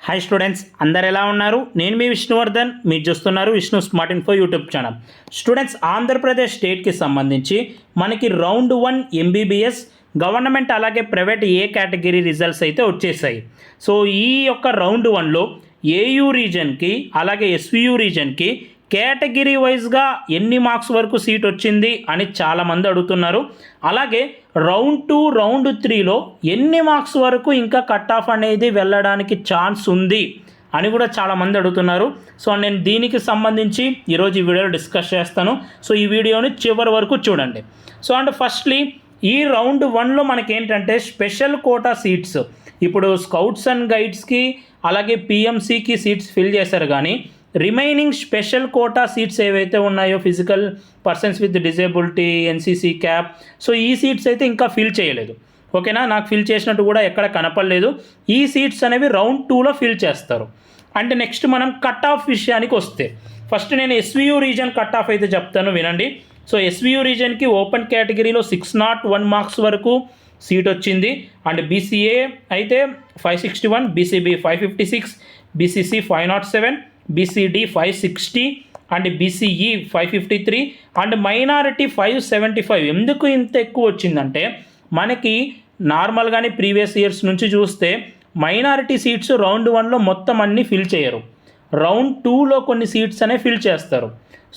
Hi students, అందరు ఎలా ఉన్నారు? నేను మీ విష్ణువర్ధన్, మీరు చూస్తున్నారు Vishnu smart info YouTube channel. Students, Andhra Pradesh స్టేట్కి సంబంధించి మనకి రౌండ్ 1 ఎంబీబీఎస్ గవర్నమెంట్ అలాగే ప్రైవేట్ ఏ కేటగిరీ రిజల్ట్స్ అయితే వచ్చేసాయి. సో ఈ యొక్క రౌండ్ 1లో ఏయూ రీజన్కి అలాగే ఎస్వియు రీజన్కి కేటగిరీ వైజ్గా ఎన్ని మార్క్స్ వరకు సీట్ వచ్చింది అని చాలామంది అడుగుతున్నారు. అలాగే రౌండ్ 2 రౌండ్ 3లో ఎన్ని మార్క్స్ వరకు ఇంకా కట్ ఆఫ్ అనేది వెళ్ళడానికి ఛాన్స్ ఉంది అని కూడా చాలామంది అడుగుతున్నారు. సో నేను దీనికి సంబంధించి ఈరోజు ఈ వీడియోలో డిస్కస్ చేస్తాను. సో ఈ వీడియోని చివరి వరకు చూడండి. సో అండ్ ఫస్ట్లీ ఈ రౌండ్ 1లో మనకేంటంటే స్పెషల్ కోటా సీట్స్, ఇప్పుడు స్కౌట్స్ అండ్ గైడ్స్కి అలాగే పిఎంసికి సీట్స్ ఫిల్ చేశారు, కానీ రిమైనింగ్ స్పెషల్ కోటా సీట్స్ ఏవైతే ఉన్నాయో physical persons with disability, NCC cap, so ఈ సీట్స్ అయితే ఇంకా ఫిల్ చేయలేదు. ఓకేనా, నాకు ఫిల్ చేసినట్టు కూడా ఎక్కడ కనపడలేదు. ఈ సీట్స్ అనేవి రౌండ్ 2లో ఫిల్ చేస్తారు. అంటే నెక్స్ట్ మనం కట్ ఆఫ్ విషయానికి వస్తే ఫస్ట్ నేను ఎస్వియు రీజన్ కట్ ఆఫ్ అయితే చెప్తాను, వినండి. సో ఎస్వియు రీజన్కి ఓపెన్ కేటగిరీలో 601 మార్క్స్ వరకు సీట్ వచ్చింది. అండ్ బీసీఏ అయితే 561, BCB 556, BCC 507, BCD 560 and BCE 553 and minority 575. ఎందుకు ఇంత ఎక్కువ వచ్చిందంటే మనకి నార్మల్గానే ప్రీవియస్ ఇయర్స్ నుంచి చూస్తే మైనారిటీ సీట్స్ రౌండ్ 1లో మొత్తం అన్నీ ఫిల్ చేయరు, రౌండ్ 2లో కొన్ని సీట్స్ అనేవి ఫిల్ చేస్తారు.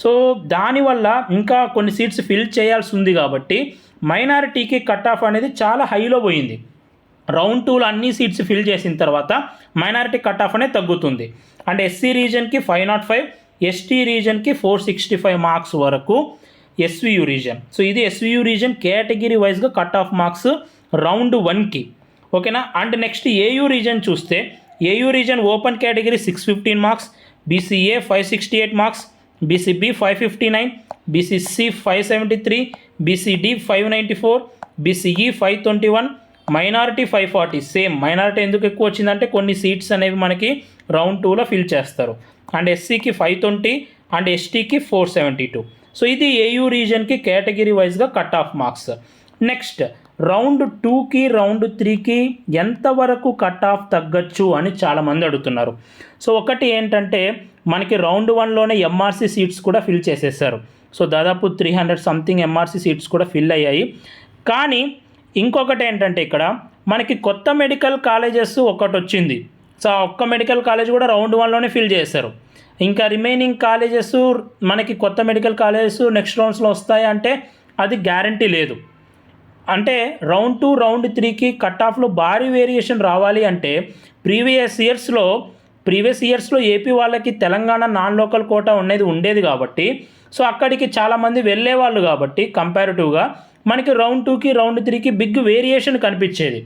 సో దానివల్ల ఇంకా కొన్ని సీట్స్ ఫిల్ చేయాల్సి ఉంది కాబట్టి మైనారిటీకి కట్ ఆఫ్ అనేది చాలా హైలో పోయింది. రౌండ్ 2లో అన్ని సీట్స్ ఫిల్ చేసిన తర్వాత మైనారిటీ కట్ ఆఫ్ అనేది తగ్గుతుంది. అండ్ ఎస్సీ రీజన్కి 505, ఎస్టీ రీజన్కి 465 మార్క్స్ వరకు ఎస్వియు రీజన్. సో ఇది ఎస్వియు రీజన్ కేటగిరీ వైజ్గా కట్ ఆఫ్ మార్క్స్ రౌండ్ 1కి. ఓకేనా. అండ్ నెక్స్ట్ ఏయూ రీజన్ చూస్తే AU region open category 615 marks, BCA 568 marks, BCB 559, BCC 573, BCD 594, BCE 521, minority 540. Same minority ఎందుకు ఎక్కువ వచ్చిందంటే కొన్ని సీట్స్ అనేవి మనకి రౌండ్ 2లో ఫిల్ చేస్తారు. అండ్ ఎస్సీకి 520 అండ్ ఎస్టీకి 472. సో ఇది ఏయూ రీజన్కి కేటగిరీ వైజ్గా cut off marks. Next round 2కి రౌండ్ 3కి ఎంతవరకు కట్ ఆఫ్ తగ్గచ్చు అని చాలామంది అడుగుతున్నారు. సో ఒకటి ఏంటంటే మనకి రౌండ్ 1లోనే ఎంఆర్సీ సీట్స్ కూడా ఫిల్ చేసేసారు. సో దాదాపు 300 సంథింగ్ ఎంఆర్సీ సీట్స్ కూడా ఫిల్ అయ్యాయి. కానీ ఇంకొకటి ఏంటంటే ఇక్కడ మనకి కొత్త మెడికల్ కాలేజెస్ ఒకటి వచ్చింది. సో ఆ ఒక్క మెడికల్ కాలేజ్ కూడా రౌండ్ 1లోనే ఫిల్ చేశారు. ఇంకా రిమైనింగ్ కాలేజెస్ మనకి కొత్త మెడికల్ కాలేజెస్ నెక్స్ట్ రౌండ్స్లో వస్తాయంటే అది గ్యారంటీ లేదు. అంటే రౌండ్ 2 రౌండ్ 3కి కట్ ఆఫ్లో భారీ వేరియేషన్ రావాలి అంటే ప్రీవియస్ ఇయర్స్లో ఏపీ వాళ్ళకి తెలంగాణ నాన్ లోకల్ కోటా ఉండేది కాబట్టి సో అక్కడికి చాలామంది వెళ్ళేవాళ్ళు కాబట్టి కంపారిటివ్గా మనకి రౌండ్ 2కి రౌండ్ 3కి బిగ్ వేరియేషన్ కనిపించేది.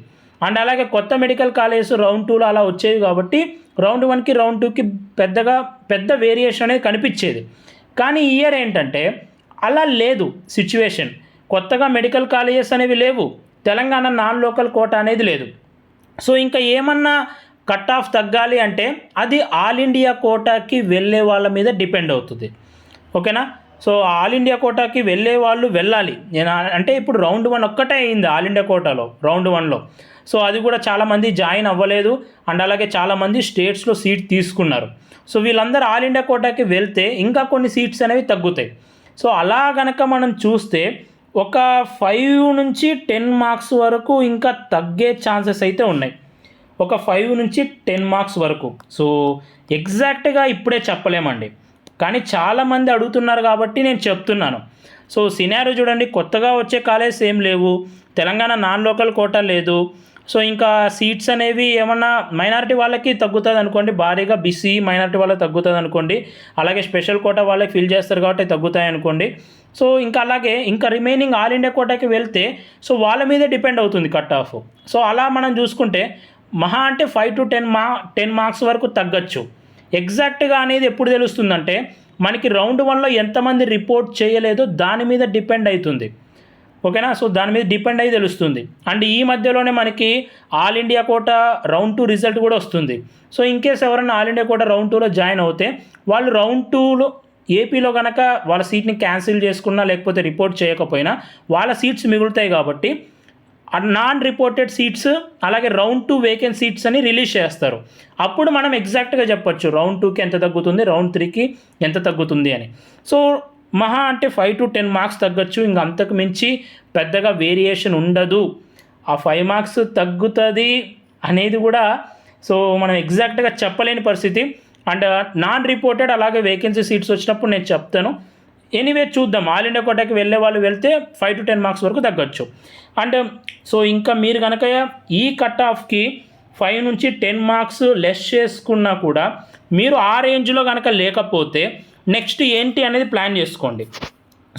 అండ్ అలాగే కొత్త మెడికల్ కాలేజెస్ రౌండ్ 2లో అలా వచ్చేవి కాబట్టి రౌండ్ 1కి రౌండ్ 2కి పెద్ద వేరియేషన్ అనేది కనిపించేది. కానీ ఈ ఇయర్ ఏంటంటే అలా లేదు సిచ్యువేషన్. కొత్తగా మెడికల్ కాలేజెస్ అనేవి లేవు, తెలంగాణ నాన్ లోకల్ కోటా అనేది లేదు. సో ఇంకా ఏమన్నా కట్ ఆఫ్ తగ్గాలి అంటే అది ఆల్ ఇండియా కోటాకి వెళ్ళే వాళ్ళ మీద డిపెండ్ అవుతుంది. ఓకేనా. సో ఆల్ ఇండియా కోటాకి వెళ్ళే వాళ్ళు వెళ్ళాలి. అంటే ఇప్పుడు రౌండ్ 1 ఒక్కటే అయింది ఆల్ ఇండియా కోటాలో రౌండ్ 1లో. సో అది కూడా చాలామంది జాయిన్ అవ్వలేదు. అండ్ అలాగే చాలామంది స్టేట్స్లో సీట్ తీసుకున్నారు. సో వీళ్ళందరూ ఆల్ ఇండియా కోటాకి వెళ్తే ఇంకా కొన్ని సీట్స్ అనేవి తగ్గుతాయి. సో అలా కనుక మనం చూస్తే ఒక 5 నుంచి 10 మార్క్స్ వరకు ఇంకా తగ్గే ఛాన్సెస్ అయితే ఉన్నాయి. ఒక 5 నుంచి 10 మార్క్స్ వరకు. సో ఎగ్జాక్ట్గా ఇప్పుడే చెప్పలేమండి, కానీ చాలామంది అడుగుతున్నారు కాబట్టి నేను చెప్తున్నాను. సో సినారియో చూడండి, కొత్తగా వచ్చే కాలేజెస్ ఏం లేవు, తెలంగాణ నాన్ లోకల్ కోటా లేదు. సో ఇంకా సీట్స్ అనేవి ఏమన్నా మైనారిటీ వాళ్ళకి తగ్గుతుంది అనుకోండి, భారీగా బీసీ మైనారిటీ వాళ్ళకి తగ్గుతుంది అనుకోండి, అలాగే స్పెషల్ కోటా వాళ్ళకి ఫిల్ చేస్తారు కాబట్టి తగ్గుతాయి అనుకోండి. సో ఇంకా అలాగే ఇంకా రిమైనింగ్ ఆల్ ఇండియా కోటాకి వెళ్తే సో వాళ్ళ మీదే డిపెండ్ అవుతుంది కట్ ఆఫ్. సో అలా మనం చూసుకుంటే మహా అంటే 5 to 10 మార్క్స్ వరకు తగ్గచ్చు. ఎగ్జాక్ట్గా అనేది ఎప్పుడు తెలుస్తుందంటే మనకి రౌండ్ 1లో ఎంతమంది రిపోర్ట్ చేయలేదో దాని మీద డిపెండ్ అవుతుంది. ఓకేనా. సో దాని మీద డిపెండ్ అయ్యి తెలుస్తుంది. అండ్ ఈ మధ్యలోనే మనకి all India quota round 2 result కూడా వస్తుంది. సో ఇన్కేస్ ఎవరైనా ఆల్ ఇండియా కోటా రౌండ్ 2లో జాయిన్ అవుతే వాళ్ళు రౌండ్ 2లో ఏపీలో కనుక వాళ్ళ సీట్ని క్యాన్సిల్ చేసుకున్నా లేకపోతే రిపోర్ట్ చేయకపోయినా వాళ్ళ సీట్స్ మిగులుతాయి కాబట్టి నాన్ రిపోర్టెడ్ సీట్స్ అలాగే రౌండ్ 2 వేకెంట్ సీట్స్ అని రిలీజ్ చేస్తారు. అప్పుడు మనం ఎగ్జాక్ట్గా చెప్పొచ్చు రౌండ్ 2కి ఎంత తగ్గుతుంది, రౌండ్ 3కి ఎంత తగ్గుతుంది అని. సో మహా అంటే 5 to 10 మార్క్స్ తగ్గచ్చు, ఇంక అంతకు మించి పెద్దగా వేరియేషన్ ఉండదు. ఆ 5 మార్క్స్ తగ్గుతుంది అనేది కూడా సో మనం ఎగ్జాక్ట్గా చెప్పలేని పరిస్థితి. అండ్ నాన్ రిపోర్టెడ్ అలాగే వేకెన్సీ సీట్స్ వచ్చినప్పుడు నేను చెప్తాను. ఎనీవే చూద్దాం, ఆల్ ఇండియా కోటాకి వెళ్ళే వాళ్ళు వెళ్తే 5 to 10 మార్క్స్ వరకు తగ్గచ్చు. అండ్ సో ఇంకా మీరు కనుక ఈ కట్ ఆఫ్కి 5 నుంచి 10 మార్క్స్ లెస్ చేసుకున్నా కూడా మీరు ఆ రేంజ్లో కనుక లేకపోతే నెక్స్ట్ ఏంటి అనేది ప్లాన్ చేసుకోండి.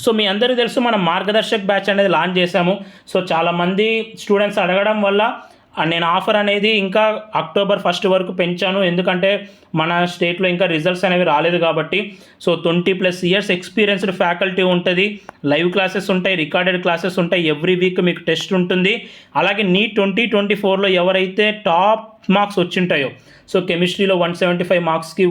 సో మీ అందరికీ తెలుసు మనం మార్గదర్శక్ బ్యాచ్ అనేది లాంచ్ చేశాము. సో చాలామంది స్టూడెంట్స్ అడగడం వల్ల నేను ఆఫర్ అనేది ఇంకా October 1 వరకు పెంచాను. ఎందుకంటే మన స్టేట్లో ఇంకా రిజల్ట్స్ అనేవి రాలేదు కాబట్టి. సో 20+ ఇయర్స్ ఎక్స్పీరియన్స్డ్ ఫ్యాకల్టీ ఉంటుంది, లైవ్ క్లాసెస్ ఉంటాయి, రికార్డెడ్ క్లాసెస్ ఉంటాయి, ఎవ్రీ వీక్ మీకు టెస్ట్ ఉంటుంది. అలాగే నీట్ 2024లో ఎవరైతే టాప్ మార్క్స్ వచ్చింటాయో, సో కెమిస్ట్రీలో 175 మార్క్స్కి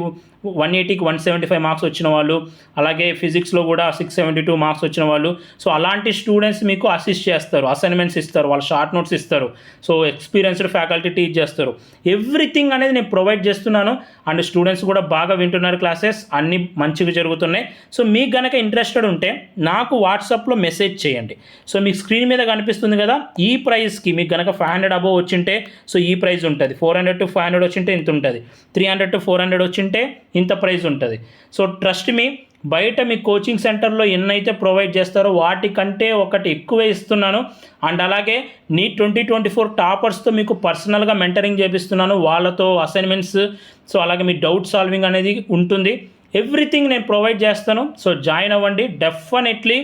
180కి 175 మార్క్స్ వచ్చిన వాళ్ళు, అలాగే ఫిజిక్స్లో కూడా 672 మార్క్స్ వచ్చిన వాళ్ళు, సో అలాంటి స్టూడెంట్స్ మీకు అసిస్ట్ చేస్తారు, అసైన్మెంట్స్ ఇస్తారు, వాళ్ళ షార్ట్ నోట్స్ ఇస్తారు, సో ఎక్స్పీరియన్స్డ్ ఫ్యాకల్టీ టీచ్ చేస్తారు. ఎవ్రీథింగ్ అనేది నేను ప్రొవైడ్ చేస్తున్నాను. అండ్ స్టూడెంట్స్ కూడా బాగా వింటున్నారు, క్లాసెస్ అన్నీ మంచిగా జరుగుతున్నాయి. సో మీకు కనుక ఇంట్రెస్టెడ్ ఉంటే నాకు వాట్సాప్లో మెసేజ్ చేయండి. సో మీకు స్క్రీన్ మీద కనిపిస్తుంది కదా, ఈ ప్రైస్కి మీకు కనుక 500 అబోవ్ వచ్చింటే సో ఈ ప్రైస్ ఉంటుంది, 400 to 500 వచ్చింటే ఇంత ఉంటుంది, 300 to 400 వచ్చింటే ఇంత ప్రైస్ ఉంటుంది. సో ట్రస్ట్ మీ, బయట మీ కోచింగ్ సెంటర్లో ఎన్నైతే ప్రొవైడ్ చేస్తారో వాటికంటే ఒకటి ఎక్కువే ఇస్తున్నాను. అండ్ అలాగే నీట్ 2024 టాపర్స్తో మీకు పర్సనల్గా మెంటరింగ్ చేపిస్తున్నాను, వాళ్ళతో అసైన్మెంట్స్, సో అలాగే మీ డౌట్ సాల్వింగ్ అనేది ఉంటుంది. ఎవ్రీథింగ్ నేను ప్రొవైడ్ చేస్తాను. సో జాయిన్ అవ్వండి. డెఫినెట్లీ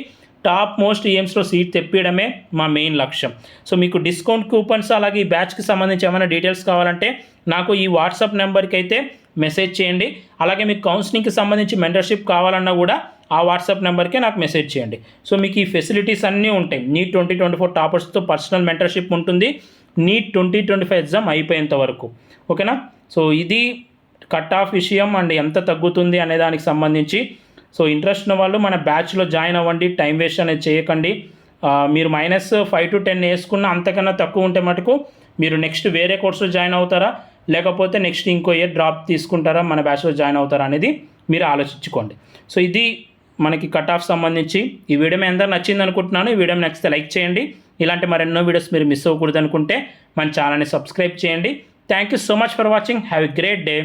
టాప్ మోస్ట్ ఎయిమ్స్లో సీట్ తెప్పియడమే మా మెయిన్ లక్ష్యం. సో మీకు డిస్కౌంట్ కూపన్స్ అలాగే ఈ బ్యాచ్కి సంబంధించి ఏమైనా డీటెయిల్స్ కావాలంటే నాకు ఈ వాట్సాప్ నెంబర్కి అయితే మెసేజ్ చేయండి. అలాగే మీకు కౌన్సిలింగ్కి సంబంధించి మెంటర్షిప్ కావాలన్నా కూడా ఆ వాట్సాప్ నెంబర్కే నాకు మెసేజ్ చేయండి. సో మీకు ఈ ఫెసిలిటీస్ అన్నీ ఉంటాయి. నీట్ 2024 టాపర్స్తో పర్సనల్ మెంటర్షిప్ ఉంటుంది, నీట్ 2025 ఎగ్జామ్ అయిపోయేంత వరకు. ఓకేనా? సో ఇది కట్ ఆఫ్ విషయం అండ్ ఎంత తగ్గుతుంది అనే దానికి సంబంధించి. సో ఇంట్రెస్ట్ ఉన్న వాళ్ళు మన బ్యాచ్లో జాయిన్ అవ్వండి, టైం వేస్ట్ అనేది చేయకండి. మీరు -5 to 10 వేసుకున్న అంతకన్నా తక్కువ ఉంటే మటుకు మీరు నెక్స్ట్ వేరే కోర్సులో జాయిన్ అవుతారా, లేకపోతే నెక్స్ట్ ఇంకో ఇయర్ డ్రాప్ తీసుకుంటారా, మన బ్యాచ్లో జాయిన్ అవుతారా అనేది మీరు ఆలోచించుకోండి. సో ఇది మనకి కట్ ఆఫ్ సంబంధించి. ఈ వీడియో మీ అందరూ నచ్చింది అనుకుంటున్నాను. ఈ వీడియో నచ్చితే లైక్ చేయండి. ఇలాంటి మరెన్నో వీడియోస్ మీరు మిస్ అవ్వకూడదు అనుకుంటే మన ఛానల్ని సబ్స్క్రైబ్ చేయండి. Thank you so much for watching. Have a great day.